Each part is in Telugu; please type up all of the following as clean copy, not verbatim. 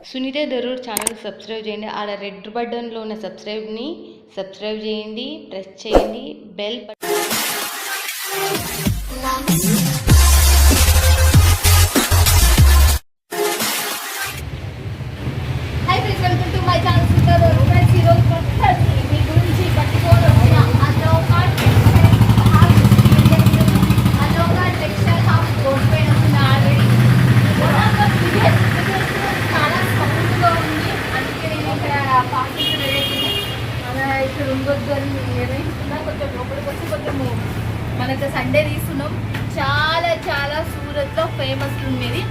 సునీత దరూర్ ఛానల్ సబ్స్క్రైబ్ చేయండి. ఆడ రెడ్ బటన్లో ఉన్న సబ్స్క్రైబ్ని సబ్స్క్రైబ్ చేయండి, ప్రెస్ చేయండి, bell hi friends, welcome to my channel Sunitha Daroor. Friends, ఈరోజు కొత్తది మీ గురించి పట్టుకోవడం అలోకా టెక్స్టైల్ హబ్ రోడ్ పైన ఉంది. ఆల్రెడీ చాలా సౌండ్గా ఉంది, అందుకే నేను ఇక్కడ పార్కింగ్ రెడీ అవుతుంది. ఇక్కడ ఉండొద్దు అని నిర్ణయిస్తున్నా. కొంచెం లోపలికి వచ్చి కొంచెము మనకు సండే తీసుకున్నాం. చాలా చాలా సూరత్లో ఫేమస్ ఉండేది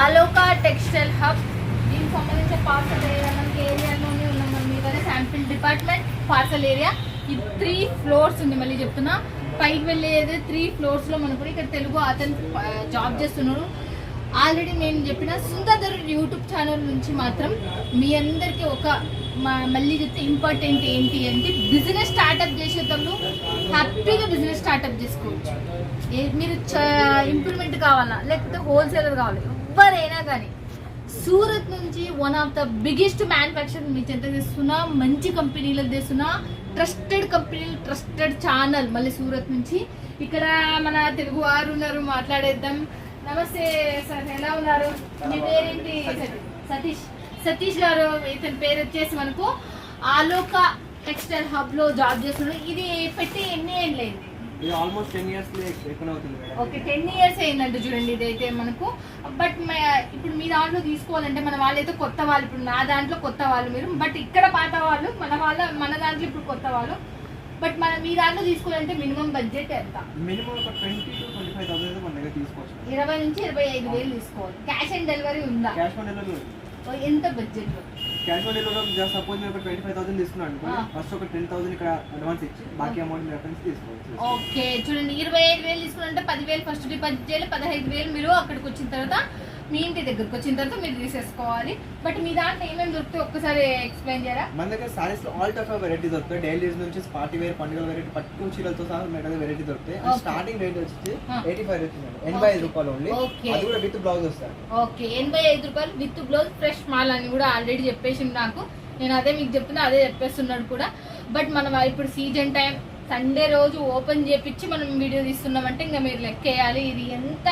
అలోకా టెక్స్టైల్ హబ్. దీనికి సంబంధించిన పార్సల్ ఏరియా మనకి ఏరియాలోనే ఉన్నాం. మనం ఇవన్నీ శాంపిల్ డిపార్ట్మెంట్ పార్సల్ ఏరియా. ఇది 3 floors ఉంది. మళ్ళీ చెప్తున్నా, పైకి వెళ్ళేది 3 floors మనకు కూడా. ఇక్కడ తెలుగు అతను జాబ్ చేస్తున్నాడు. ఆల్రెడీ నేను చెప్పిన సునీత దరూర్ యూట్యూబ్ ఛానల్ నుంచి మాత్రం మీ అందరికీ మళ్ళీ చెప్తే ఇంపార్టెంట్ ఏంటి అంటే, బిజినెస్ స్టార్ట్అప్ చేసేటప్పుడు హ్యాపీగా బిజినెస్ స్టార్ట్అప్ చేసుకోవచ్చు. మీరు ఇంప్రూవ్మెంట్ కావాలా, లేకపోతే హోల్సేలర్ కావాలి, ఎవరైనా కానీ సూరత్ నుంచి one of the biggest manufacturing మీ చెంత తెస్తున్నా, మంచి కంపెనీలకు తెస్తున్నా, ట్రస్టెడ్ కంపెనీలు, ట్రస్టెడ్ ఛానల్. మళ్ళీ సూరత్ నుంచి ఇక్కడ మన తెలుగు వారు ఉన్నారు, మాట్లాడేద్దాం. నమస్తే సార్, ఎలా ఉన్నారు? మీ పేరేంటి? సతీష్ గారు. ఇతని పేరు వచ్చేసి మనకు అలోకా టెక్స్టైల్ హబ్ లో జాబ్ చేస్తున్నాడు. ఇది పెట్టి ఎన్ని ఏళ్ళు అయింది? ఇది ఆల్మోస్ట్ 10 years అవుతుంది. ఓకే, 10 years అయిందంటే చూడండి. ఇదైతే మనకు బట్ ఇప్పుడు మీ దాంట్లో తీసుకోవాలంటే మన వాళ్ళైతే కొత్త వాళ్ళు, ఇప్పుడు నా దాంట్లో కొత్త వాళ్ళు మీరు, బట్ ఇక్కడ పాత వాళ్ళు, మన దాంట్లో ఇప్పుడు కొత్త వాళ్ళు. బట్ మీ దాంట్లో తీసుకోవాలంటే మినిమం బడ్జెట్ ఎంత? మినిమం ఒక 20 to 25,000 మన దగ్గర తీసుకోవచ్చు. 20 నుంచి 25,000 తీసుకోవాలి. క్యాష్ ఆన్ డెలివరీ ఉందా? Cash on delivery. ఎంత బడ్జెట్ లో? క్యాష్ ఆన్ డెలివరీ సపోజ్ మీరు ఒక 25,000 తీసుకున్నాను, ఫస్ట్ ఒక 10,000 ఇక్కడ అడ్వాన్స్ ఇచ్చి బాకీ అమౌంట్ రెఫరెన్స్ తీసుకోవచ్చు. ఓకే, చూడండి, 25,000 తీసుకున్నారంటే 10,000 ఫస్ట్ డిపాజిట్ చేయాలి. 15,000 మీరు అక్కడికి వచ్చిన తర్వాత, మీ ఇంటి దగ్గరకు వచ్చిన తర్వాత మీరు తీసేసుకోవాలి. బట్ మీ దాంట్లో ఏమేమి దొరుకుతాయి ఒక్కసారి ఎక్స్ప్లెయిన్ చేయరా? మన దగ్గర సారీస్ లో ఆల్ టైప్ ఆఫ్ వెరైటీ దొరుకుతాయి. డైలీ నుంచి పార్టీ వేర్, పండుగల వెరైటీ, పట్టు చీరలతో సహా మన దగ్గర వెరైటీ దొరుకుతాయి. స్టార్టింగ్ రేట్ వచ్చి 85 రూపీస్, 85 రూపాయలు ఓన్లీ. అది కూడా విత్ బ్లౌజ్ వస్తాయి. ఓకే, 85 రూపాయలు విత్ బ్లౌజ్, ఫ్రెష్ మాల్ అని కూడా ఆల్రెడీ చెప్పేసింది నాకు. నేను అదే మీకు చెప్తున్నా, అదే చెప్పేస్తున్నాడు కూడా. బట్ మనం ఇప్పుడు సీజన్ టైం సండే రోజు ఓపెన్ చేపించి మనం వీడియో తీస్తున్నామంటే ఇంకా మీరు లెక్కేయాలి ఇది ఎంత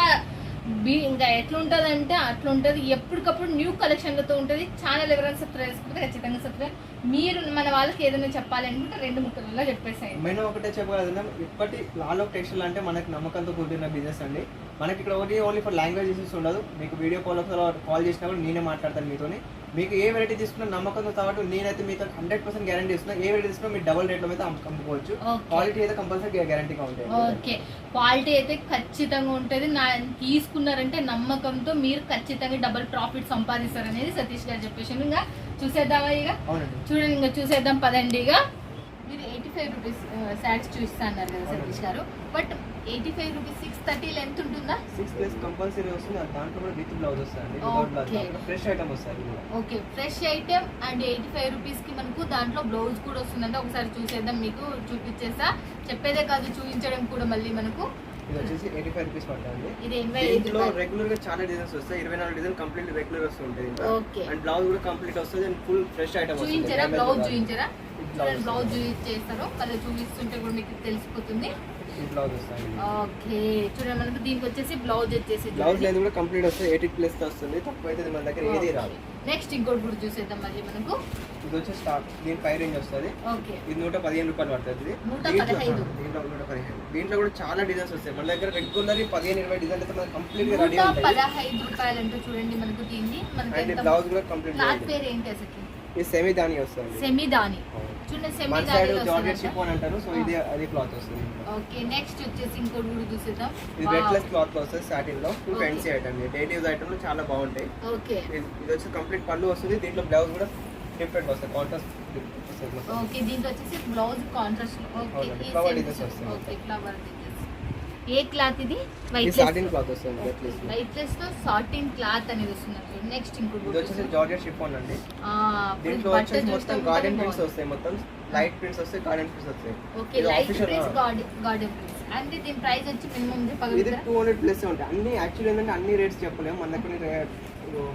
ఇంకా ఎట్లుంటుంది అంటే అట్లుంటుంది. ఎప్పటికప్పుడు న్యూ కలెక్షన్లతో ఉంటుంది. ఛానల్ ఎవరైనా సబ్స్క్రైబ్ చేసుకుంటే ఖచ్చితంగా సబ్స్క్రైబ్. మీరు మన వాళ్ళకి ఏదైనా చెప్పాలి అనుకుంటే 2 ముక్కలలో చెప్పేసాయి. మేము ఒకటే చెప్పగలదు, ఇప్పటి అలోకా టెక్స్టైల్ అంటే మనకి నమ్మకంతో కూడిన బిజినెస్ అండి. మనకి ఇక్కడ ఓన్లీ ఫర్ లాంగ్వేజ్ ఇష్యూస్ ఉండదు. మీకు వీడియో కాల్ చేసినా కూడా నేనే మాట్లాడతాను మీతోని. మీకు ఏ వెరైటీ తీసుకున్నా నమ్మకంతో కాబట్టి నేనైతే మీతో 100% గ్యారంటీ ఇస్తున్నా. ఏ వెరైటీ తీసుకున్నా మీరు డబుల్ రేట్లో అయితే అమ్ముకోవచ్చు. క్వాలిటీ అయితే కంపల్సరీ గ్యారంటీగా ఉంటుంది. ఓకే, క్వాలిటీ అయితే ఖచ్చితంగా ఉంటుంది. తీసుకున్నారంటే నమ్మకంతో మీరు ఖచ్చితంగా డబుల్ ప్రాఫిట్ సంపాదిస్తారు అనేది సతీష్ గారు చెప్పేసి. ఇంకా చూసేద్దామా? ఇక చూడండి, ఇంకా చూసేద్దాం పదండి. ఇక మీరు 85 రూపీస్ శారీస్ చూపిస్తా అన్నారు కదా సతీష్ గారు. బట్ 85 రూపీస్ 630 లెంత్ ఉంటుందా? 6 కంపల్సరీ వస్తుంది. దాంట్లో కూడా విత్ బ్లౌజ్ వస్తుంది. ఫ్రెష్ ఐటమ్ వస్తుంది. Okay, fresh item and 85 rupees కి మనకు దాంట్లో బ్లౌజ్ కూడా వస్తుందంటే ఒకసారి చూసేద్దాం. మీకు చూపించేస్తా, చెప్పేదే కాదు చూపించడం కూడా. మళ్ళీ మనకు ఇది వచ్చేసి 85 రూపీస్ పడుతుంది. ఇది 85 రూపాయలు. రెగ్యులర్ గా చాలా డిజైన్స్ వస్తాయి. 24 డిజైన్ కంప్లీట్ రెగ్యులర్ వస్తుంది. ఓకే, అండ్ బ్లౌజ్ కూడా కంప్లీట్ వస్తుంది. అండ్ ఫుల్ ఫ్రెష్ ఐటమ్ వస్తుంది. చూపించరా? బ్లౌజ్ చూపించరా? బ్లౌజ్ చేస్తారు కదా, చూపిస్తుంటే కూడా మీకు తెలిసిపోతుంది. ఓకే, చూడండి, మనకు దీనికి వచ్చేసి బ్లౌజ్ వచ్చేసి బ్లౌజ్ లెంత్ కూడా కంప్లీట్ వస్తుంది. 80+ వస్తుంది. తక్కువ అయితే మన దగ్గర ఏది రాదు. నెక్స్ట్ ఇంకోటి కూడా చూసేద్దాం. మళ్ళీ మనకు ఇది వచ్చి స్టార్ట్ దీని 5 రేంజ్ వస్తుంది. ఓకే, ఇది 115 రూపాయలు పడుతుంది. 115. దీంట్లో కూడా చాలా డిజైన్స్ వస్తాయి. మన దగ్గర రెగ్యులర్ 15-20 డిజైన్ అయితే మనకి కంప్లీట్ గా రెడీ ఉంటాయి. 115 రూపాయలు అంటే చూడండి మనకు దీన్ని. మనకి బ్లౌజ్ కూడా కంప్లీట్. క్లాత్ పేరు ఏంటి అసలు? ఇది సెమీ దాని వస్తుంది. సెమీ దాని. చూడండి, సెమీ దాని జార్జెట్ షిఫాన్ అంటారు. సో ఇది అది క్లాత్ వస్తుంది. ఓకే, నెక్స్ట్ వచ్చేసి ఇంకోటి కూడా చూసేద్దాం. ఇది వెయిట్లెస్ క్లాత్ లో వస్తుంది. సాటిన్ లో full fancy item. Daily use item లో చాలా బాగుంటాయి. ఓకే, ఇది వచ్చి కంప్లీట్ పళ్ళు వస్తుంది. దీంట్లో బ్లౌజ్ కూడా డిఫరెంట్ వస్తుంది. కాంట్రాస్ట్ వస్తుంది. ఓకే, దీంట్లో వచ్చేసి బ్లౌజ్ కాంట్రాస్ట్. ఓకే, ఈ ఫ్లవర్ డిజైన్స్ వస్తుంది. Okay, flower designs. ఏ క్లాత్ ఇది? సాటిన్ క్లాత్ వస్తుంది. వైట్లెస్ లో సాటిన్ క్లాత్ అనేది వస్తుంది. నెక్స్ట్ ఇంకోటి ఇది వచ్చేసి జార్జెట్ షిఫాన్ అండి. దీంట్లో వచ్చేసి మొత్తం గార్డెన్ ప్రింట్స్ వస్తాయి. మొత్తం లైట్ ప్రింట్స్ వస్తాయి, గార్డెన్ ప్రింట్స్ వస్తాయి. Okay, light prints, garden prints. అంటే దీని ప్రైస్ వచ్చి మినిమం ఇది 200+ ఉంటాయి. అన్ని యాక్చువల్లీ ఏంటంటే అన్ని రేట్స్ చెప్పలేము. మన దగ్గర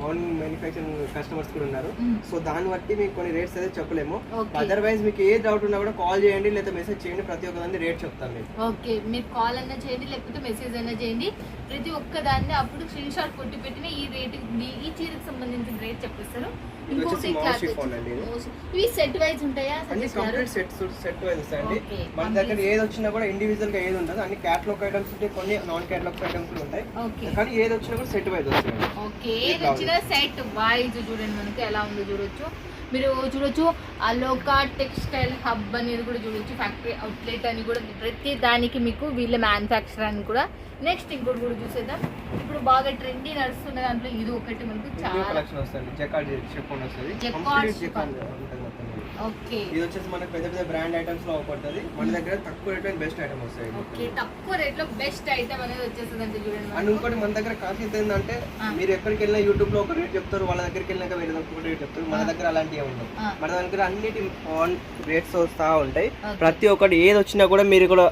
ఓన్ మ్యానుఫ్యాక్చరింగ్ కస్టమర్స్ కూడా ఉన్నారు. Mm. సో దాన్ని బట్టి మీకు కొన్ని రేట్స్ అయితే చెప్పలేము. Okay. అదర్వైజ్ మీకు ఏ డౌట్ ఉన్నా కూడా కాల్ చేయండి లేదా మెసేజ్ చేయండి, ప్రతి ఒక్కదాన్ని రేట్ చెప్తాను మీకు. ఓకే, మీరు కాల్ అన్నా చేయండి లేకపోతే మెసేజ్ అయినా చేయండి. ప్రతి ఒక్క దాన్ని అప్పుడు స్క్రీన్ షాట్ కొట్టి పెట్టిన ఈ రేట్, ఈ చీరకు సంబంధించిన రేట్ చెప్పిస్తారు. ఇది వచ్చేసి ఇంకొకటి మౌస్ క్లాత్ షిఫాన్ అండి. ఇది ఇవి సెట్ వైజ్ ఉంటాయా? అన్ని కంప్లీట్ సెట్ వైజ్ వస్తాయండి. Okay. మన దగ్గర ఏది వచ్చినా కూడా ఇండివిజువల్ గా ఏది ఉండదు, అన్ని క్యాటలాగ్ ఐటమ్స్ ఉంటాయి, కొన్ని నాన్ క్యాటలాగ్ ఐటమ్స్ కూడా ఉంటాయి. ఓకే కానీ ఏది వచ్చినా కూడా సెట్ వైజ్ వస్తుంది. ఓకే, ఏది వచ్చినా సెట్ వైజ్ చూడండి మనకి ఎలా ఉందో చూడొచ్చు. మీరు చూడొచ్చు అలోకా టెక్స్టైల్ హబ్ అనేది కూడా చూడొచ్చు, ఫ్యాక్టరీ అవుట్లెట్ అని కూడా ప్రతి దానికి మీకు వీళ్ళ మ్యానుఫ్యాక్చర్ అని కూడా. నెక్స్ట్ ఇంకోటి కూడా చూసేద్దాం. ఇప్పుడు బాగా ట్రెండీ నడుస్తున్న దాంట్లో ఇది ఒకటి మనకు చాలా కలెక్షన్ వస్తుంది. జకార్డ్ షిఫాన్ వస్తుంది, జకార్డ్ కంప్లీట్ షిఫాన్. జకార్డ్ ఉంటుంది మొత్తం. ఓకే ఇది వచ్చేసి మనకు పెద్ద పెద్ద బ్రాండ్ ఐటమ్స్ లో పడుతుంది. మన దగ్గర తక్కువ రేట్ బెస్ట్ ఐటమ్ వస్తాయి. ఓకే, తక్కువ రేట్ లో బెస్ట్ ఐటమ్ అనేది వచ్చేస్తుంది అంటే చూడండి అండ్ మనకు. ఇంకోటి మన దగ్గర కాన్సెప్ట్ ఏంటంటే మీరు ఎక్కడికి వెళ్ళినా యూట్యూబ్ లో ఒక రేట్ చెప్తారు, వాళ్ళ దగ్గరికి వెళ్ళినాక వేరే ఒక రేట్ చెప్తారు. మన దగ్గర అలాంటివి ఉండవు. మన దగ్గర అన్నిటి ఆన్ రేట్స్ వస్తూ ఉంటాయి. ప్రతి ఒక్కటి ఏది వచ్చినా కూడా మీరు కూడా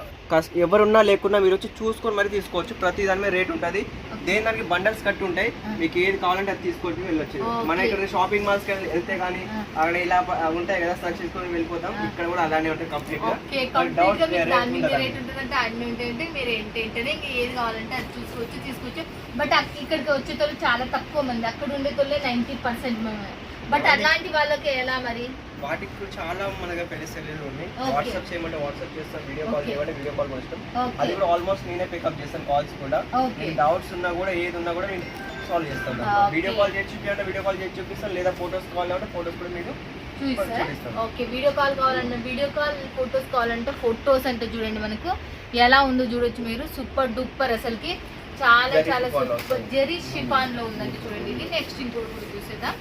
ఎవరున్నా లేకున్నా మీరు వచ్చి చూసుకొని మరి తీసుకోవచ్చు. ప్రతి దాని మీద రేట్ ఉంటుంది. దేని దానికి బండల్స్ కట్టి ఉంటాయి, మీకు ఏది కావాలంటే అది తీసుకొని వెళ్ళొచ్చు. మన ఇక్కడ షాపింగ్ మాల్స్ కి వెళ్తే కానీ అక్కడ ఇలా ఉంటాయి కదా, సర్చ్ చేసుకొని వెళ్ళిపోతాం. ఇక్కడ కూడా అలానే ఉంటాయి కంప్లీట్ గా. ఓకే, కంప్లీట్ గా మీకు దాని మీద రేట్ ఉంటుందంటే అన్ని ఉంటాయంటే మీరు ఏంటంటే ఇంకా ఏది కావాలంటే అది చూసుకోవచ్చు, తీసుకోవచ్చు. బట్ ఇక్కడికి వచ్చేటోళ్ళు చాలా తక్కువ మంది, అక్కడ ఉండేటోళ్ళే 90%. బట్ అలాంటి వాళ్ళకి ఎలా మరి? వాటికి కూడా చాలా మన దగ్గర పెళ్లి సెల్లు ఉన్నాయి. Okay. వాట్సాప్ చేయమంటే వాట్సాప్ చేస్తాం, వీడియో కాల్ Okay. చేయమంటే వీడియో కాల్ చేస్తాం. Okay. అది కూడా ఆల్మోస్ట్ నేనే పికప్ చేస్తాను కాల్స్ కూడా. Okay. మీకు డౌట్స్ ఉన్నా కూడా ఏది ఉన్నా కూడా నేను సాల్వ్ చేస్తాను. Okay. వీడియో కాల్ చేసి చూపించాలంటే వీడియో కాల్ చేసి చూపిస్తాను, లేదా ఫోటోస్ కావాలంటే ఫోటోస్ కూడా మీకు చూసారా? చూపిస్తాను. ఓకే, వీడియో కాల్ కావాలంటే వీడియో కాల్, ఫొటోస్ కావాలంటే ఫొటోస్ అంటే చూడండి మనకు ఎలా ఉందో చూడొచ్చు మీరు. సూపర్ డూపర్ అసలుకి చాలా జరీ చాలా షిఫాన్ లో సూపర్ వస్తుంది. జెరీ షిఫాన్ లో ఉందండి చూడండి. ఇది నెక్స్ట్ ఇంకోటి కూడా చూసేద్దాం.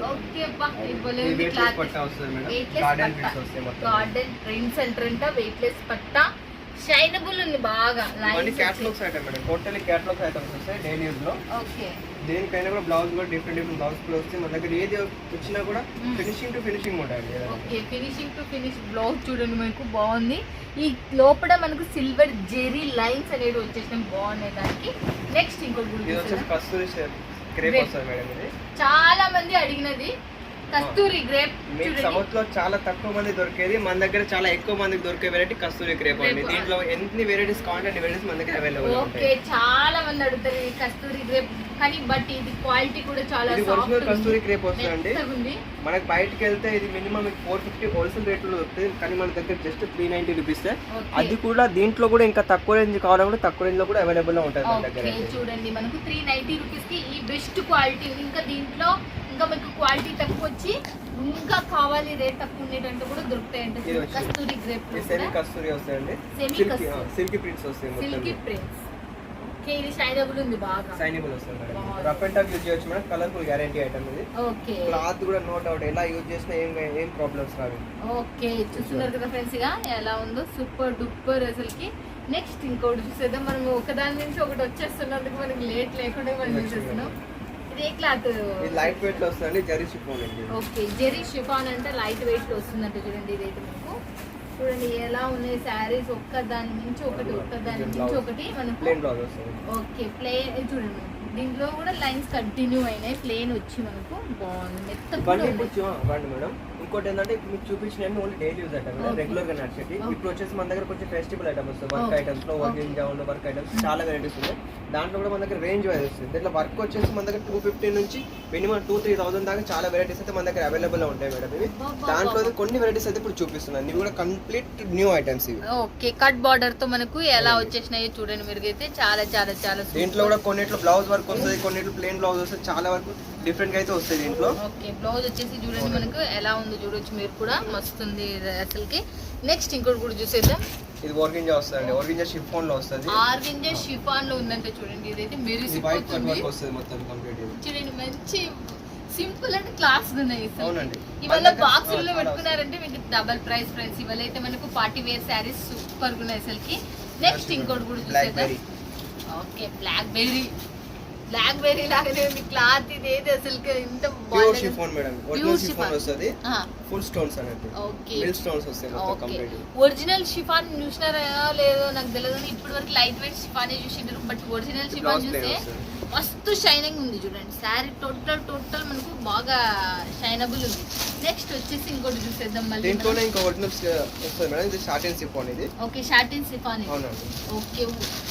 ఓకే అబ్బా, ఇవ్వలేదు ఇది weightless క్లాత్. పట్టా వస్తుంది మేడం. వెయిట్లెస్ గార్డెన్ పట్టా, పీస్ వస్తాయి మొత్తం. గార్డెన్ ప్రింట్స్ అంటారంట. వెయిట్లెస్ పట్టా, షైనబుల్ ఉంది బాగా. ఇవన్నీ catalogs item madam. Totally catalogs items వస్తాయి డైలీ యూజ్ లో. ఓకే దేనికైనా కూడా బ్లౌజ్ కూడా డిఫరెంట్ బ్లౌజ్ కూడా వస్తాయి. మన దగ్గర ఏది వచ్చినా కూడా ఫినిషింగ్ టు ఫినిషింగ్ ఉంటాయండి. Okay, finishing to finish blouse చూడండి మనకు బాగుంది. ఈ లోపల మనకు సిల్వర్ జెరీ లైన్స్ అనేవి వచ్చేసినాయి, బాగున్నాయి దానికి. నెక్స్ట్ ఇంకోటి ఇది కూడా వచ్చేసి చూసేద్దాం. కస్తూరి క్రేప్ వస్తుంది మేడం. ఇది చాలా మంది అడిగినది కస్తూరి గ్రేప్ మీకు చూడండి. సౌత్ లో చాలా తక్కువ మంది దొరికేది, మన దగ్గర చాలా ఎక్కువ మందికి దొరికే వెరైటీ కస్తూరి క్రేప్ అండి. Crepe. దీంట్లో ఎన్ని వెరైటీస్ కావాలంటే అన్ని వెరైటీస్ మన దగ్గర అవైలబుల్ ఓకే, ఉంటాయి. చాలా మంది అడుగుతారు ఈ కస్తూరి గ్రేప్ కానీ, బట్ ఇది క్వాలిటీ కూడా చాలా ఇది ఒరిజినల్ కస్తూరి క్రేప్ వస్తుందండి. సాఫ్ట్ ఉంది. మనకి బయటకి వెళ్తే ఇది మినిమం 450 హోల్సేల్ రేట్లో దొరుకుతుంది, కానీ మన దగ్గర జస్ట్ 390 రూపీస్. Okay. అది కూడా దీంట్లో కూడా ఇంకా తక్కువ రేంజ్ కావాలంటే కూడా తక్కువ రేంజ్ లో కూడా అవైలబుల్ గా ఉంటుంది మన దగ్గర. ఓకే, చూడండి మనకు 390 రూపీస్ కి ఈ బెస్ట్ క్వాలిటీ ఉంది. ఇంకా దీంట్లో ఇంకా మీకు క్వాలిటీ తక్కువ వచ్చి ఇంకా కావాలి రేట్ తక్కువ ఉండేటట్టు కూడా దొరుకుతాయి అంటే ఇది వచ్చి కస్తూరి గ్రేప్ సెమీ కస్తూరి వస్తాయండి. Semi సిల్కీ కస్తూరి. సిల్కీ ప్రింట్స్ వస్తాయి సిల్కీ మొత్తం. ప్రింట్స్. ఓకే, ఇది షైనబుల్ ఉంది బాగా. సైనబుల్ వస్తుంది మేడం. బాగుంది. రఫ్ అండ్ టఫ్ యూజ్ చేయొచ్చు మేడం. కలర్ఫుల్ గ్యారంటీ ఐటమ్ ఇది. ఓకే క్లాత్ కూడా నో డౌట్ ఎలా యూజ్ చేసినా ఏం ప్రాబ్లమ్స్ రావు. ఓకే, చూస్తున్నారు కదా ఫ్రెండ్స్ గా ఎలా ఉందో, సూపర్ డూపర్ అసలుకి. నెక్స్ట్ ఇంకోటి చూసేద్దాం. మనం ఒకదాని నుంచి ఒకటి వచ్చేస్తున్నందుకు మనకి లేట్ లేకుండా మనం చూసేస్తున్నాం. ఇది ఏ క్లాత్? ఇది లైట్ వెయిట్ లో వస్తుంది, జరీ షిఫాన్ అండి. ఓకే, జెరీ షిఫాన్ అంటే లైట్ వెయిట్ లో వస్తుందంటే చూడండి. ఇదైతే మనకు చూడండి ఎలా ఉన్నాయి శారీస్, ఒక్క దాని నుంచి ఒకటి, ఒక్క దాని నుంచి ఒకటి మనకు. ప్లెయిన్ బ్లౌజ్ వస్తుంది. ఓకే, ప్లేన్ చూడండి దీంట్లో కూడా లైన్స్ కంటిన్యూ అయినాయి, ప్లేన్ వచ్చి మనకు బాగుంది, మెత్తగా బండి ఉంది. బండి మేడం. ఇంకోటి ఏంటంటే ఇప్పుడు మీకు చూపించిన only daily use item Okay. Regular గా నడిచేది. Okay. ఇప్పుడు వచ్చేసి మన దగ్గర కొంచెం ఫెస్టివల్ ఐటమ్ వస్తుంది. Work Okay. ఐటమ్స్ లో వర్కింగ్ డౌన్ వర్క్ ఐటమ్స్ చాలా వెరైటీస్ ఉన్నాయి. దాంట్లో కూడా మన దగ్గర రేంజ్ వైజ్ వస్తుంది. దీంట్లో వర్క్ వచ్చేసి మన దగ్గర 250 నుంచి మినిమం 2-3,000 దాకా చాలా వెరైటీస్ అయితే మన దగ్గర అవైలబుల్ ఉంటాయి మేడం. ఇవి దాంట్లో అయితే కొన్ని వెరైటీస్ అయితే ఇప్పుడు చూపిస్తున్నాను. ఇవి కూడా కంప్లీట్ న్యూ ఐటమ్స్ ఇవి. ఓకే, కట్ బార్డర్ తో మనకు ఎలా వచ్చేసినాయో చూడండి మీరు. అయితే చాలా చాలా చాలా super. దీంట్లో కూడా కొన్నిట్లో బ్లౌజ్ వర్క్ వస్తుంది, కొన్నిట్లో ప్లేన్ బ్లౌజ్ వస్తుంది. చాలా వరకు డిఫరెంట్ గా అయితే వస్తుంది దీంట్లో. ఓకే, బ్లౌజ్ వచ్చేసి చూడండి మనకు ఎలా ఉందో చూడొచ్చు మీరు కూడా, మస్తుంది అసలుకి. నెక్స్ట్ ఇంకోటి కూడా చూసేద్దాం. ఇది ఆర్గంజా వస్తుంది, ఆర్గంజా షిఫాన్ లో వస్తుంది. ఆర్గంజా షిఫాన్ లో ఉందంటే చూడండి. ఇదైతే ఇది వైట్ కట్ మెరిసిపోతుంది వర్క్ వస్తుంది మొత్తం కంప్లీట్. ఇది చూడండి, మంచి సింపుల్ అండ్ క్లాస్ ఉన్నాయి. అవునండి. ఇవాళ బాక్సుల్లో పెట్టుకున్నారంటే మీకు డబల్ ప్రైస్ ఫ్రెండ్స్. ఇవాళ అయితే మనకు పార్టీ వేర్ శారీస్ సూపర్ గా ఉన్నాయి అసలుకి. నెక్స్ట్ ఇంకోటి కూడా చూసేద్దాం. Blackberry. Okay, blackberry blackberry లాగానే ఉంది క్లాత్. ఇదేది అసలు ఇంత pure chiffon madam, original chiffon వస్తది, ఫుల్ స్టోన్స్ అనేది. ఓకే, మిల్ స్టోన్స్ వస్తాయి మొత్తం కంప్లీట్. ఒరిజినల్ షిఫాన్ చూసినారా లేదో నాకు తెలియదు, ఇప్పటి వరకు లైట్ వెయిట్ షిఫానే చూసింటారు, బట్ ఒరిజినల్ షిఫాన్ చూస్తే మస్తు షైనింగ్ ఉంది చూడండి. శారీ టోటల్ మనకు బాగా షైనబుల్ ఉంది. నెక్స్ట్ వచ్చేసి ఇంకోటి చూసేద్దాం మళ్ళీ. దీంట్లోనే ఇంకా ఒరిజినల్ వస్తుంది మేడం, ఇది సాటిన్ షిఫాన్ ఇది. Okay, satin chiffon. అవునండి. ఓకే,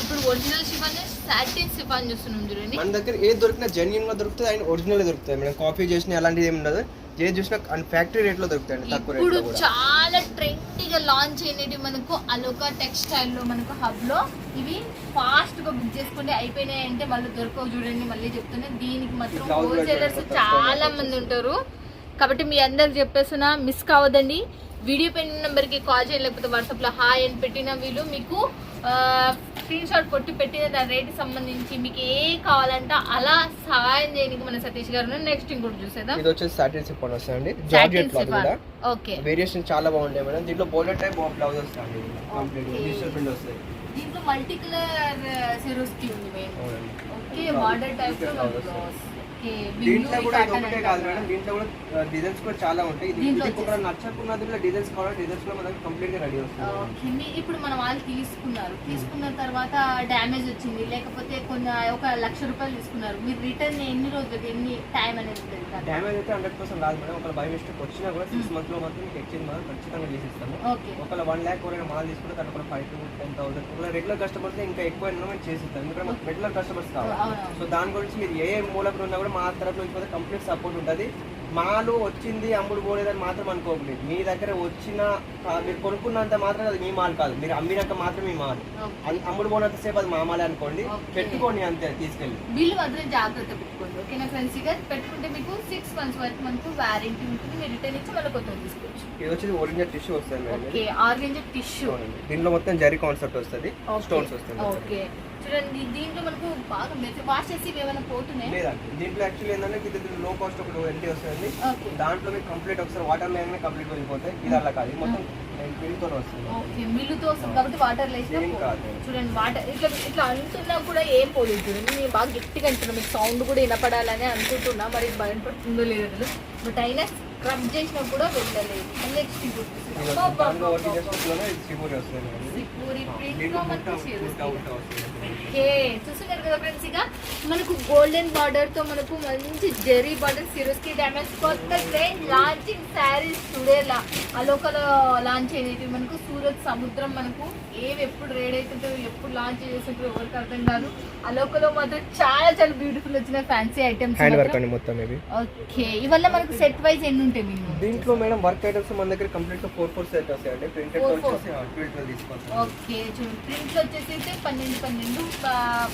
ఇప్పుడు ఒరిజినల్ షిఫాన్ సాటిన్ షిఫాన్ చూస్తున్నాం చూడండి. మన దగ్గర ఏది దొరికినా జెన్యూన్ గా దొరుకుతుంది, అండ్ ఒరిజినల్ దొరుకుతాయి మేడం. కాపీ చేసిన అలాంటిది ఏమి ఉండదు, ఏది చూసినా ఫ్యాక్టరీ రేట్ లో దొరుకుతాయి, తక్కువ రేట్ ఇప్పుడు లో కూడా. చాలా ట్రెండీగా లాంచ్ అయినవి మనకు అలోకా టెక్స్టైల్ లో మనకు హబ్ లో. ఇవి ఫాస్ట్ గా బుక్ చేసుకుంటే అయిపోయినాయి అంటే మళ్ళీ దొరకవు చూడండి. మళ్ళీ చెప్తున్నా, దీనికి మాత్రం హోల్సేలర్స్ చాలా మంది ఉంటారు కాబట్టి మీ అందరికి చెప్పేస్తున్నా, మిస్ కావద్దండి. వీడియో పైన నెంబర్కి కాల్ చేయండి, లేకపోతే వాట్సాప్లో హాయ్ అని పెట్టిన వీళ్ళు మీకు స్క్రీన్ షాట్ కొట్టి పెట్టిన దాని రేట్ సంబంధించి మీకు ఏ కావాలంటే అలా సహాయం చేయడానికి మన సతీష్ గారు. నెక్స్ట్ ఇంకోటి చూసేదా, ఇది వచ్చేసి సాటిన్ షిఫాన్ వస్తుంది, జార్జెట్ క్లాత్ కూడా. ఓకే, వేరియేషన్ చాలా బాగుంటాయి మేడం. దీంట్లో బోర్డర్ టైప్ బ్లౌజ్ వస్తుంది, కంప్లీట్ డిజిటల్ ప్రింట్ వస్తుంది. దీంట్లో మల్టీ కలర్ సెరోస్కి ఉంది మెయిన్. ఓకే, బార్డర్ టైప్ లో బ్లౌజ్. దీంట్లో కూడా ఇది ఒకటే కాదు మేడం, దీంట్లో కూడా డిజైన్స్ కూడా చాలా ఉంటాయి. ఇది కూడా నచ్చకున్నది కూడా డిజైన్స్ కావాలి, డిజైన్స్ లో మనకి కంప్లీట్ గా రెడీ వస్తుంది. ఇప్పుడు మన వాళ్ళు తీసుకున్న తర్వాత డ్యామేజ్ వచ్చింది, లేకపోతే కొన్ని 1,00,000 రూపాయలు తీసుకున్నారు, మీరు రిటర్న్ ఎన్ని రోజులు ఎన్ని టైం అనేది ఉంటుంది? డ్యామేజ్ అయితే 100% రాదు మేడం. ఒక బై మిస్టేక్ వచ్చినా కూడా 6 months లో మాత్రం మీకు ఎక్స్చేంజ్ మనం ఖచ్చితంగా చేసిస్తాము. ఒకవేళ 1 lakh ఎవరైనా మాల్ తీసుకుంటే దాంట్లో కూడా 5 to 10,000. ఒకవేళ రెగ్యులర్ కస్టమర్స్ ఇంకా ఎక్కువ మేము చేసిస్తాం, ఎందుకంటే మాకు రెగ్యులర్ కస్టమర్స్ కావాలి. సో దాని గురించి మీరు ఏ మూలకు ఉన్నా కూడా మా తరఫు నుంచి కంప్లీట్ సపోర్ట్ ఉంటుంది. మాలు వచ్చింది అమ్ముడు పోలేదని మాత్రం అనుకోకండి. మీ దగ్గర వచ్చిన మీరు కొనుక్కున్నంత మాత్రం అది మీ మాల్ కాదు, మీరు అమ్మినాక మాత్రం మీ మాల్. అమ్ముడు పోనంత సేపు అది మా మాలే అనుకోండి, పెట్టుకోండి అంతే. తీసుకెళ్ళి బిల్లు మాత్రం జాగ్రత్త పెట్టుకోండి, ఓకేనా ఫ్రెండ్స్? ఇక పెట్టుకుంటే మీకు 6 months వరకు మనకు వారంటీ ఉంటుంది, మీరు రిటర్న్ ఇచ్చి మళ్ళీ కొత్త తీసుకోవచ్చు. ఇది వచ్చేసి ఒరిజినల్ టిష్యూ వస్తుంది. Okay, organza tissue. దీంట్లో మొత్తం జరీ కాన్సెప్ట్ వస్తుంది, స్టోన్స్ వస్తుంది. ఓకే, చూడండి దీంట్లో మనకు బాగా వాష్ చేసి ఏమైనా పోతున్నాయి లేదండి. దీంట్లో యాక్చువల్లీ ఏంటంటే ఇది లో కాస్ట్ ఒక ఎంటీ వస్తుంది, దాంట్లో మీకు కంప్లీట్ ఒకసారి వాటర్ లైన్ కంప్లీట్ వెళ్ళిపోతాయి. ఇది అలా కాదు, మొత్తం మిల్లుతో వస్తుంది. ఓకే, మిల్లుతో వస్తుంది కాబట్టి వాటర్ లేసిన చూడండి, వాటర్ ఇట్లా అంటున్నా కూడా ఏం పోలేదు చూడండి. నేను బాగా గట్టిగా అంటున్నా, మీకు సౌండ్ కూడా వినపడాలని అనుకుంటున్నా, మరి భయపడుతుందో లేదో, బట్ అయినా స్క్రబ్ చేసినా కూడా వెళ్ళలేదు. నెక్స్ట్ చూస్తున్నారు కదా ఫ్రెండ్స్, ఇక మనకు గోల్డెన్ బార్డర్ తో మనకు మంచి జెరీ బార్డర్ సిరోస్కి డ్యామేజ్ కొత్త ట్రెండ్ లాంచింగ్ శారీస్ టుడే అలోకలో లాంచ్ అయినవి మనకు సూరత్ సముద్రం. మనకు ఏవి ఎప్పుడు రేడ్ అవుతుంటారో ఎప్పుడు లాంచ్ చేస్తుంటారో ఎవరికి అర్థం కాదు. అలోకలో మాత్రం చాలా చాలా బ్యూటిఫుల్ వచ్చిన ఫ్యాన్సీ ఐటమ్స్. ఓకే, ఇవల్ల మనకు సెట్ వైజ్ ఎన్ని ఉంటాయి దీంట్లో మేడం? వర్క్ ఐటమ్స్ మన దగ్గర కంప్లీట్ 4 సెట్ వస్తాయండి. ప్రింటెడ్ వచ్చేసి ప్రింట్ లో తీసుకోవచ్చు. ఓకే, చూడండి ప్రింట్ లో వచ్చేసి 12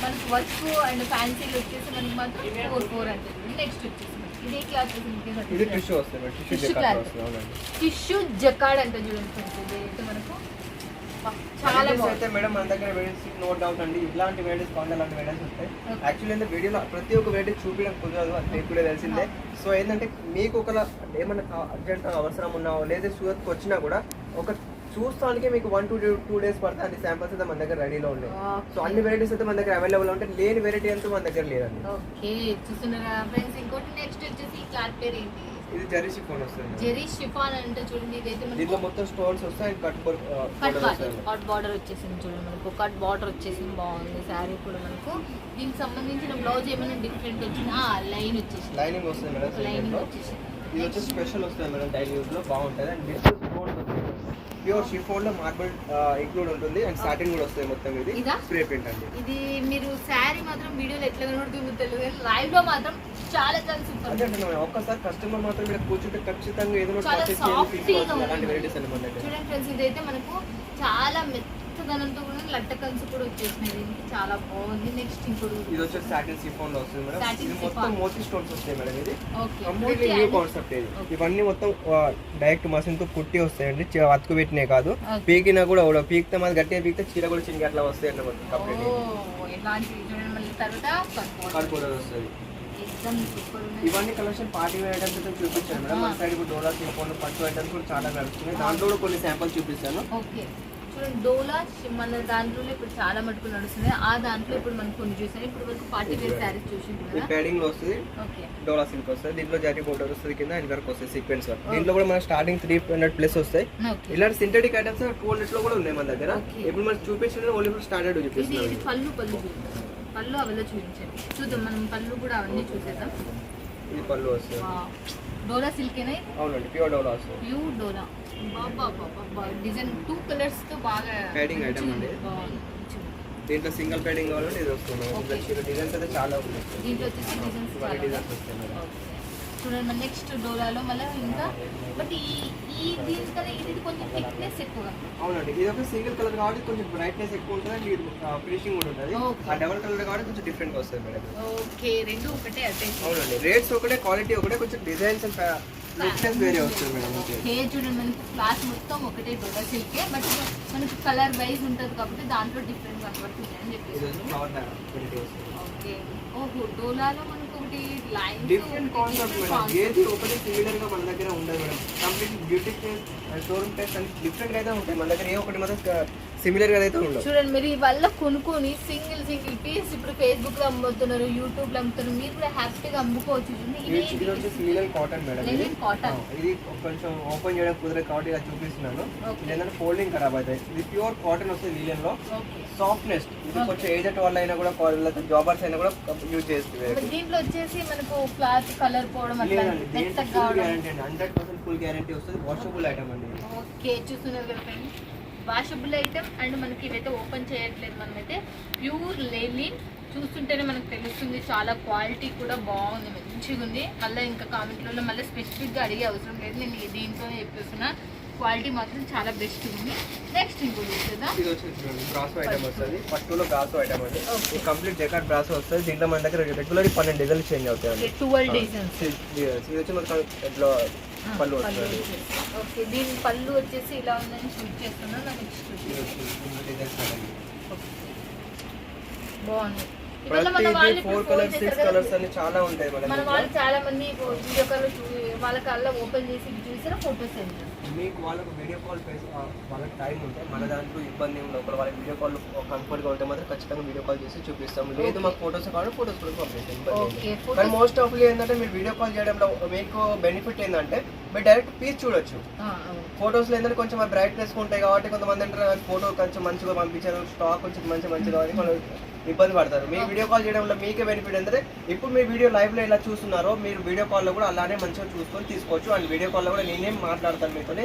మనకు వర్క్ అండ్ ఫ్యాన్సీ వచ్చేసి మనకి మాత్రం 4 అంటే. నెక్స్ట్ వచ్చేసి ఇదే క్లాత్ ఇది టిష్యూ వస్తుంది, టిష్యూ జకార్డ్ వస్తుంది. టిష్యూ జకార్డ్ అంటే చూడండి ఫ్రెండ్స్, ఇదైతే మనకు చాలా అయితే మేడం మన దగ్గర వెరైటీస్ నో డౌట్ అండి. ఇలాంటి వెరైటీస్ కాంటాక్ట్ వెరైటీస్ వస్తాయి. యాక్చువల్లీ ఏంటంటే వీడియోలో ప్రతి ఒక్క వెరైటీ చూపించడం కుదరదు, అది మీకు కూడా తెలిసిందే. సో ఏంటంటే మీకు ఒక ఏమన్నా అర్జెంట్ అవసరం ఉన్నా లేదా సూరత్కి వచ్చినా కూడా ఒక చూస్తానికి మీకు 1 to 2 days పడితే అన్ని శాంపిల్స్ అయితే మన దగ్గర రెడీలో ఉన్నాయి. సో అన్ని వెరైటీస్ అయితే మన దగ్గర అవైలబుల్ ఉంటాయి, లేని వెరైటీ అంతా మన దగ్గర లేదండి. ఓకే, చూస్తున్నారా ఫ్రెండ్స్? ఇంకోటి నెక్స్ట్ వచ్చేసి క్లాత్ పేరు ఏంటి? ఇది జెరీ షిఫాన్ వస్తుంది. జెరీ షిఫాన్ అంటే చూడండి, ఇదైతే మనకు దీంట్లో మొత్తం స్టోన్స్ వస్తాయి, కట్ బార్డర్ వచ్చేసింది చూడండి, మనకు కట్ బార్డర్ వచ్చేసింది. బాగుంది శారీ కూడా. మనకు దీనికి సంబంధించిన బ్లౌజ్ ఏమైనా డిఫరెంట్ వచ్చినా లైన్ వచ్చేసింది, లైనింగ్ వస్తుంది మేడం. లైనింగ్ వచ్చేసింది. ఇది వచ్చి స్పెషల్ వస్తుంది మేడం, డైలీ యూజ్ లో బాగుంటుంది. అండ్ డిజిటల్ స్టోన్స్ వస్తుంది, ప్యూర్ షిఫాన్ లో మార్బుల్ ఇంక్లూడ్ ఉంటుంది, అండ్ సాటిన్ కూడా వస్తుంది. మొత్తం ఇది స్ప్రే ప్రింట్ అండి. ఇది మీరు శారీ మాత్రం వీడియోలో ఎట్లా కనబడుతుందో తెలియదు, లైవ్ లో మాత్రం చాలా చాలా సూపర్. అంటే ఒక్కసారి కస్టమర్ మాత్రం ఇక్కడ కూర్చుంటే ఖచ్చితంగా ఏదో అలాంటి వెరైటీస్ అండి మన దగ్గర. చూడండి ఫ్రెండ్స్, ఇదైతే మనకు చాలా మెత్తదనంతో కూడా లట్టకల్స్ కూడా వచ్చేసినాయి, దీనికి చాలా బాగుంది. నెక్స్ట్ ఇంకోటి ఇది వచ్చేసి సాటిన్ షిఫాన్ లో వస్తుంది మేడం. ఇది మొత్తం మోతీ స్టోన్స్ వస్తాయి మేడం. ఇది కంప్లీట్లీ న్యూ కాన్సెప్ట్. ఇది ఇవన్నీ మొత్తం డైరెక్ట్ మషిన్ తో కుట్టి వస్తాయండి, అతుకు పెట్టినే కాదు. పీకినా కూడా పీకితే మాది గట్టిగా పీకితే చీర కూడా చిన్నగా అట్లా వస్తాయి అన్నమాట. కంప్లీట్ వస్తుంది. ఇవన్నీ కలెక్షన్ పార్టీ వేర్ ఐటమ్స్ అయితే చూపించాను మేడం. మన సైడ్ ఇప్పుడు డోలా షిఫాన్ పట్టు ఐటమ్స్ కూడా చాలా నడుస్తున్నాయి, దాంట్లో కూడా కొన్ని శాంపుల్స్ చూపిస్తాను. చూడండి డోలా మన దాంట్లోనే ఇప్పుడు చాలా మటుకు నడుస్తుంది. ఆ దాంట్లో ఇప్పుడు మనం కొన్ని చూసాను. ఇప్పుడు వరకు పార్టీ వేర్ శారీస్ చూసింటారు కదా. ప్యాడింగ్ లో వస్తుంది, ఓకే డోలా సిల్క్ వస్తుంది, దీంట్లో జారీ బోర్డర్ వస్తుంది, కింద హ్యాండ్ వర్క్ వస్తుంది, సీక్వెన్స్ వర్క్. దీంట్లో కూడా మనకి స్టార్టింగ్ 300+ వస్తాయి. ఓకే ఇలాంటి సింథటిక్ ఐటమ్స్ 200 లో కూడా ఉన్నాయి మన దగ్గర. Okay. ఇప్పుడు మనం చూపించిన ఓన్లీ స్టాండర్డ్ ఇది చూపిస్తున్నాం. ఇది పళ్ళు చూద్దాం. పళ్ళు అవలో చూపించండి. చూద్దాం మనం పళ్ళు కూడా అవన్నీ చూసేద్దాం. ఇది పళ్ళు వస్తుంది. డోలా సిల్కేనా? అవునండి, ప్యూర్ డోలా వస్తుంది. ప్యూర్ డోలా. బాబా డిజైన్ 2 కలర్స్ తో బాగా Padding item అండి. బాగుంది. దీంట్లో సింగిల్ ప్యాడింగ్ కావాలంటే ఇది వస్తుంది. Okay. డిజైన్స్ అయితే చాలా ఉన్నాయి. దీంట్లో వచ్చేసి డిజైన్స్ ఇవన్నీ డిజైన్స్ వస్తాయి మేడం. ఓకే. చూడండి మన నెక్స్ట్ డోలాలో మళ్ళీ ఇంకా బట్ ఈ దీనికన్నా ఇది కొంచెం థిక్నెస్ ఎక్కువగా. అవునండి, ఇది ఒక సింగిల్ కలర్ కాబట్టి కొంచెం బ్రైట్నెస్ ఎక్కువ ఉంటుంది, ఫినిషింగ్ కూడా ఉంటుంది. Okay. ఆ డబుల్ కలర్ కాబట్టి కొంచెం డిఫరెంట్ గా వస్తుంది మేడం. ఓకే రెండు ఒకటే అటెండ్. అవునండి, రేట్స్ ఒకటే, క్వాలిటీ ఒకటే, కొంచెం డిజైన్స్ అండ్ డిఫరెన్స్ వేరే వస్తుంది మేడం. ఓకే, చూడండి మనకి క్లాత్ మొత్తం ఒకటే డోలా సిల్కే బట్ మనకి కలర్ వైజ్ ఉంటుంది కాబట్టి దాంట్లో డిఫరెంట్ కనబడుతుంది అని ఇది చెప్పేసి. వచ్చి ఫ్లవర్ క్వాలిటీ వస్తుంది. ఓకే ఓహో డోలాలో మనకు ఒకటి లైన్ డిఫరెంట్ కాన్సెప్ట్ మేడం. ఏది ఒకటి సిమిలర్ గా మన దగ్గర ఉండదు madam. Complete beauty taste, showroom taste అని డిఫరెంట్ గా అయితే ఉంటాయి మన దగ్గర. ఏ ఒకటి మాత్రం సిమిలర్ గా అయితే ఉండదు. చూడండి మీరు ఈ వల్ల కొనుక్కొని సింగిల్ పీస్ ఇప్పుడు ఫేస్బుక్ లో అమ్ముతున్నారు, యూట్యూబ్ లో అమ్ముతున్నారు. మీరు కూడా హ్యాపీగా అమ్ముకోవచ్చు. ఇది వచ్చేసి లినన్ కాటన్ మేడం. ఇది లెనిన్ కాటన్. ఇది కొంచెం ఓపెన్ చేయడం కుదరదు కాబట్టి ఇలా చూపిస్తున్నాను. Okay. ఇది ఏంటంటే ఫోల్డింగ్ ఖరాబ్ అవుతాయి. ఇది ప్యూర్ కాటన్ వస్తుంది లినన్ లో. ఓకే సాఫ్ట్నెస్, ఇది కొంచెం ఏజెడ్ వాళ్ళ అయినా కూడా, జాబర్స్ అయినా కూడా యూజ్ చేస్తుంది. దీంట్లో వచ్చేసి మనకు క్లాత్ కలర్ పోవడం అట్లా లేదండి, మెత్తగా ఫుల్ కావడం. గ్యారంటీ అండి. 100% ఫుల్ గ్యారంటీ వస్తుంది. వాషబుల్ ఐటమ్ అండి. ఓకే చూస్తున్నారు కదా ఫ్రెండ్స్, వాషబుల్ ఐటమ్ అండ్ మనకి ఇవైతే ఓపెన్ చేయట్లేదు. మనమైతే ప్యూర్ లెనిన్ చూస్తుంటేనే మనకు తెలుస్తుంది. చాలా క్వాలిటీ కూడా బాగుంది, మంచిగా ఉంది. మళ్ళీ ఇంకా కామెంట్లలో మళ్ళీ స్పెసిఫిక్గా అడిగే అవసరం లేదు, నేను దీంట్లోనే చెప్పేస్తున్నా. క్వాలిటీ మాత్రం చాలా బెస్ట్ ఉంది. నెక్స్ట్ ఇంకోటి చూసేదా, ఇది వచ్చేసి బ్రాసో ఐటమ్ వస్తుంది. పట్టులో బ్రాసో ఐటమ్ అండి. Okay. కంప్లీట్ జకాట్ బ్రాసో వస్తుంది. దీంట్లో మన దగ్గర రెగ్యులర్ 12 డిజైన్లు చేంజ్ అవుతాయి. 12 డిజైన్స్. ఇది వచ్చి మనకు ఇట్లా పళ్ళు వస్తుంది. ఓకే దీని పళ్ళు వచ్చేసి ఇలా ఉందని షూట్ చేస్తున్నాను. నెక్స్ట్ ఇది వచ్చి డిజైన్స్ మేడం. బాగుంది. ఇవాళ మన వాళ్ళు 4 కలర్స్ 6 కలర్స్ అని చాలా ఉంటాయి మన మేడం. వాళ్ళు చాలా మంది వీడియో కాల్ వాళ్ళ కల్లా ఓపెన్ చేసి చూసారా ఫోటోస్ సెండ్ చేస్తారు. మీకు వాళ్ళకు వీడియో కాల్ వాళ్ళకి టైం ఉంటే మన దాంట్లో ఇబ్బంది ఉండదు. ఒకవేళ వాళ్ళకి వీడియో కాల్ కంఫర్ట్గా ఉంటే మాత్రం ఖచ్చితంగా వీడియో కాల్ చేసి చూపిస్తాం. లేదు మాకు ఫోటోస్ కావాలి, ఫోటోస్ కూడా పంపిస్తాం. ఓకే కానీ మోస్ట్ ఆఫ్లీ ఏంటంటే మీరు వీడియో కాల్ చేయడంలో మీకు బెనిఫిట్ ఏంటంటే మీరు డైరెక్ట్ పీస్ చూడొచ్చు. ఫోటోస్లో ఏంటంటే కొంచెం బ్రైట్నెస్ ఉంటాయి కాబట్టి కొంతమంది అంటారు ఫోటో కొంచెం మంచిగా పంపించారు, స్టాక్ కొంచెం మంచిగా అని వాళ్ళు ఇబ్బంది పడతారు. మీ వీడియో కాల్ చేయడంలో మీకే బెనిఫిట్ ఏంటంటే ఇప్పుడు మీ వీడియో లైవ్లో ఎలా చూస్తున్నారో మీరు వీడియో కాల్లో కూడా అలానే మంచిగా చూసుకొని తీసుకోవచ్చు. అండ్ వీడియో కాల్లో కూడా నేనేం మాట్లాడతాను మీతో,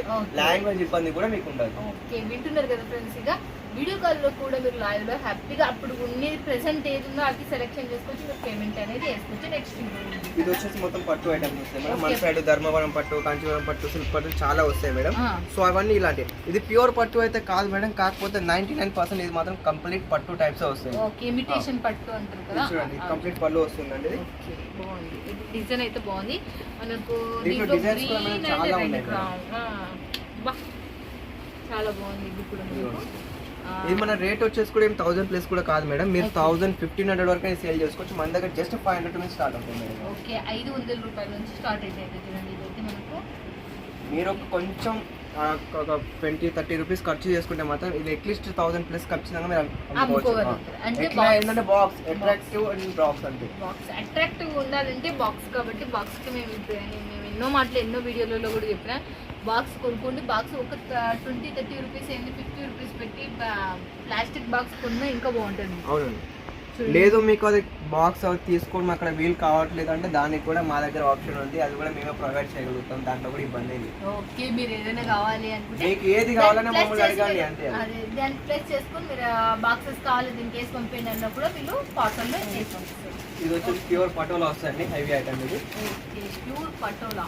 లాంగ్వేజ్ ఇబ్బంది కూడా మీకు ఉండదు. ఓకే వింటున్నారు కదా ఫ్రెండ్స్, ఇక వీడియో కాల్లో కూడా మీరు లైవ్లో హ్యాపీగా అప్పుడు ఉన్నది ప్రెసెంట్ ఏది ఉందో అది సెలెక్షన్ చేసుకోవచ్చు, మీరు పేమెంట్ అనేది వేసుకోవచ్చు. నెక్స్ట్ ఇది వచ్చేసి మొత్తం పట్టు ఐటమ్స్ వస్తాయి మేడం. మన సైడ్ ధర్మవరం పట్టు, కాంచీవరం పట్టు, సిల్క్ పట్టు చాలా వస్తాయి మేడం. సో అవన్నీ ఇలాంటి. ఇది ప్యూర్ పట్టు అయితే కాదు మేడం, కాకపోతే 99% ఇది మాత్రం కంప్లీట్ పట్టు టైప్స్ వస్తాయి. ఓకే ఇమిటేషన్ పట్టు అంటారు కదా. చూడండి కంప్లీట్ పళ్ళు వస్తుందండి. ఓకే బాగుంది, ఇది డిజైన్ అయితే బాగుంది. మనకు దీంట్లో డిజైన్స్ కూడా మనకు చాలా ఉన్నాయి చాలా బాగుంది. ఇది కూడా మనకు ఇది మన రేట్ వచ్చేసి కూడా ఏం 1000+ కూడా కాదు మేడం. మీరు 1000-1500 వరకు సేల్ చేసుకోవచ్చు. మన దగ్గర జస్ట్ 500 నుంచి స్టార్ట్ అవుతుంది మేడం. ఓకే 500 రూపాయల నుంచి స్టార్ట్ అయితే చూడండి. ఇదైతే మనకు మీరు ఒక కొంచెం ఒక 20-30 రూపీస్ ఖర్చు చేసుకుంటే మాత్రం ఇది అట్లీస్ట్ 1000+ ఖచ్చితంగా మీరు అమ్ముకోగలుగుతారు. అంటే ఏంటంటే బాక్స్ అట్రాక్టివ్ అండ్ బాక్స్ అంటే బాక్స్ అట్రాక్టివ్ ఉండాలంటే బాక్స్ కాబట్టి బాక్స్కి మేము ఎన్నో మాటలు ఎన్నో వీడియోలలో కూడా చెప్పినా బాక్స్ కొనుక్కోండి. బాక్స్ ఒక 20-30 రూపీస్ ఏంటి 50 రూపీస్ పెట్టి ప్లాస్టిక్ బాక్స్ కొన్నా ఇంకా బాగుంటుంది. అవునండి. లేదు మీకు అది బాక్స్ తీసుకోవడం అక్కడ వీలు కావట్లేదు అంటే దానికి కూడా మా దగ్గర ఆప్షన్ ఉంది, అది కూడా మేమే ప్రొవైడ్ చేయగలుగుతాం. దాంట్లో కూడా ఇబ్బంది లేదు. ఓకే మీరు ఏదైనా కావాలి అనుకుంటే మీకు ఏది కావాలన్నా మమ్మల్ని అడగాలి అంతే. అదే దాన్ని ప్లేస్ చేసుకొని మీరు బాక్సెస్ కావాలి దీనికి కేసు పంపేయండి అన్న కూడా వీళ్ళు పార్సల్లో చేసి పంపిస్తారు. ఇది వచ్చి ప్యూర్ పటోలా వస్తుంది, హెవీ ఐటమ్ ఇది. Okay pure patola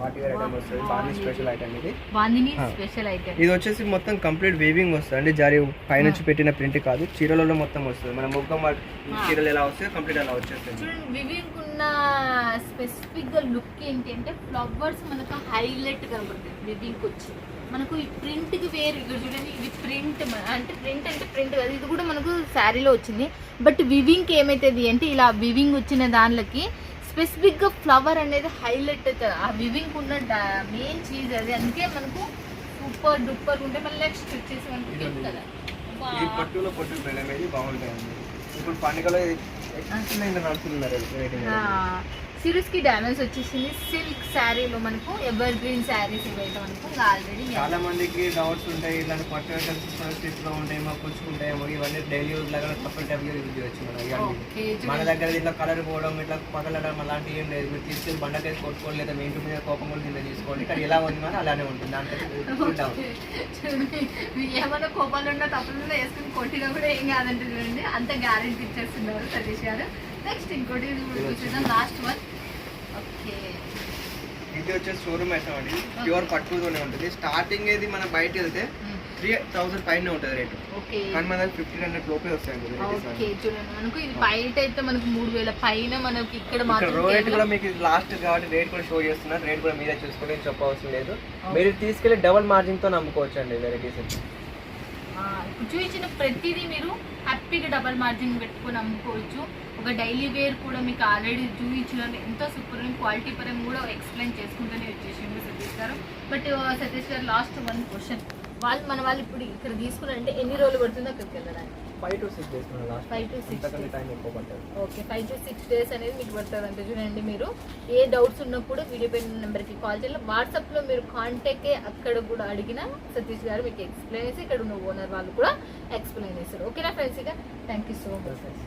party wear item వస్తుంది, బాందిని స్పెషల్ ఐటమ్ ఇది. Bandhani special item. ఇది వచ్చేసి మొత్తం కంప్లీట్ వీవింగ్ వస్తుంది అండి, జారీ పైనుంచి పెట్టిన ప్రింట్ కాదు, చీరలలో మొత్తం వస్తుంది. మన ముగ్గం చీరలు ఎలా వస్తాయి కంప్లీట్ అలా వచ్చేస్తుంది. చూడండి వివింగ్ ఉన్న స్పెసిఫిక్ గా లుక్ ఏంటి అంటే ఫ్లవర్స్ మనకు హైలైట్ కనబడుతుంది. వివింగ్ వచ్చి మనకు ఈ ప్రింట్ కి వేరు. ఇక్కడ చూడండి ఇది ప్రింట్ అంటే ప్రింట్ కాదు, ఇది కూడా మనకు శారీలో వచ్చింది. బట్ వివింగ్ ఏమైతుంది అంటే ఇలా వివింగ్ వచ్చిన దానిలోకి స్పెసిఫిక్ గా ఫ్లవర్ అనేది హైలైట్ అవుతుంది. ఆ వివింగ్ ఉన్న మెయిన్ చీజ్ అది, అందుకే మనకు సూపర్ డూపర్ ఉంటే మళ్ళీ నెక్స్ట్ వచ్చేసి మనకి ఇదండి. కదా ఈ పట్టులో పట్టు బెల్లం అనేది బాగుంటాయండి. ఇప్పుడు పండుగలో ఎక్సలెంట్ నడుస్తున్నారు రేటింగ్. సిరీస్ కి డ్యామేజ్ వచ్చేసింది. సిల్క్ శారీలో మనకు ఎవర్ గ్రీన్ శారీస్ ఇవైతే మనకు ఆల్రెడీ చాలా మందికి డౌట్స్ ఉంటాయి, ఇలాంటి పట్టు స్టిచ్ గా ఉంటాయేమో, కూర్చుకుంటాయేమో, ఇవన్నీ డైలీ యూజ్ లాగా కపుల్ టైప్ యూజ్ చేయొచ్చు మనం. ఇవన్నీ మన దగ్గర ఇట్లా కలర్ పోవడం, ఇట్లా పగలడం అలాంటివి ఏం లేదు. మీరు తీసుకెళ్ళి బండకేసి కొట్టుకోవాలి, లేదా మీ ఇంటి మీద కోపం కూడా కింద తీసుకోండి. ఇక్కడ ఎలా ఉంది మరి అలానే ఉంటుంది. దాంట్లో ఏమైనా కోపాలు ఉన్నా తప్పులు వేసుకుని కొట్టినా కూడా ఏం కాదంటే చూడండి, అంత గ్యారెంటీ ఇచ్చేస్తున్నారు సతీష్ గారు. నెక్స్ట్ ఇంకోటి చూద్దాం, లాస్ట్ వన్. ఓకే, ఇది వచ్చేసి షోరూమ్ ఐటమ్ అండి. ప్యూర్ పట్టుతోనే ఉంటుంది. స్టార్టింగ్ ఇది మనం బయటకు వెళ్తే 3000 పైన ఉంటుంది రేటు. ఓకే, కానీ మన 1500 లోపే వస్తాయండి. ఓకే చూడండి, మనకు ఇది బయట అయితే మనకు 3000 పైన, మనకి ఇక్కడ రేట్ మాత్రం కూడా మీకు లాస్ట్ కాబట్టి రేట్ కూడా షో చేస్తున్నారు. రేట్ కూడా మీరే చూసుకొని చెప్పవలసిన లేదు. మీరు తీసుకెళ్లి డబుల్ మార్జిన్ తో నమ్ముకోవచ్చు అండి వెరైటీస్. ఇప్పుడు చూపించిన ప్రతిదీ మీరు హ్యాపీగా డబల్ మార్జిన్ పెట్టుకొని అమ్ముకోవచ్చు. ఒక డైలీ వేర్ కూడా మీకు ఆల్రెడీ చూపించిన ఎంతో సూపర్ క్వాలిటీ పరంగా కూడా ఎక్స్ప్లెయిన్ చేసుకుంటూనే వచ్చేసింది సతీష్ గారు. బట్ సతీష్ గారు లాస్ట్ వన్ క్వశ్చన్, వాళ్ళు ఇప్పుడు ఇక్కడ తీసుకున్నారంటే ఎన్ని రోజులు పడుతుందో అక్కడికి వెళ్ళడానికి? 5 to 6 days లాస్ట్. 5 to 6 అంతకంటే టైం ఎక్కువ పడుతుంది. ఓకే, 5 to 6 days అనేది మీకు పడుతుంది అంటే చూడండి. మీరు ఏ డౌట్స్ ఉన్నా కూడా వీడియో పైన నెంబర్కి కాల్ చేయాలి. వాట్సాప్లో మీరు కాంటాక్టే అక్కడ కూడా అడిగినా సతీష్ గారు మీకు ఎక్స్ప్లెయిన్ చేసి ఇక్కడ ఉన్న ఓనర్ వాళ్ళు కూడా ఎక్స్ప్లెయిన్ చేస్తారు. ఓకేనా ఫ్రెండ్స్, ఇక థ్యాంక్ యూ సో మచ్.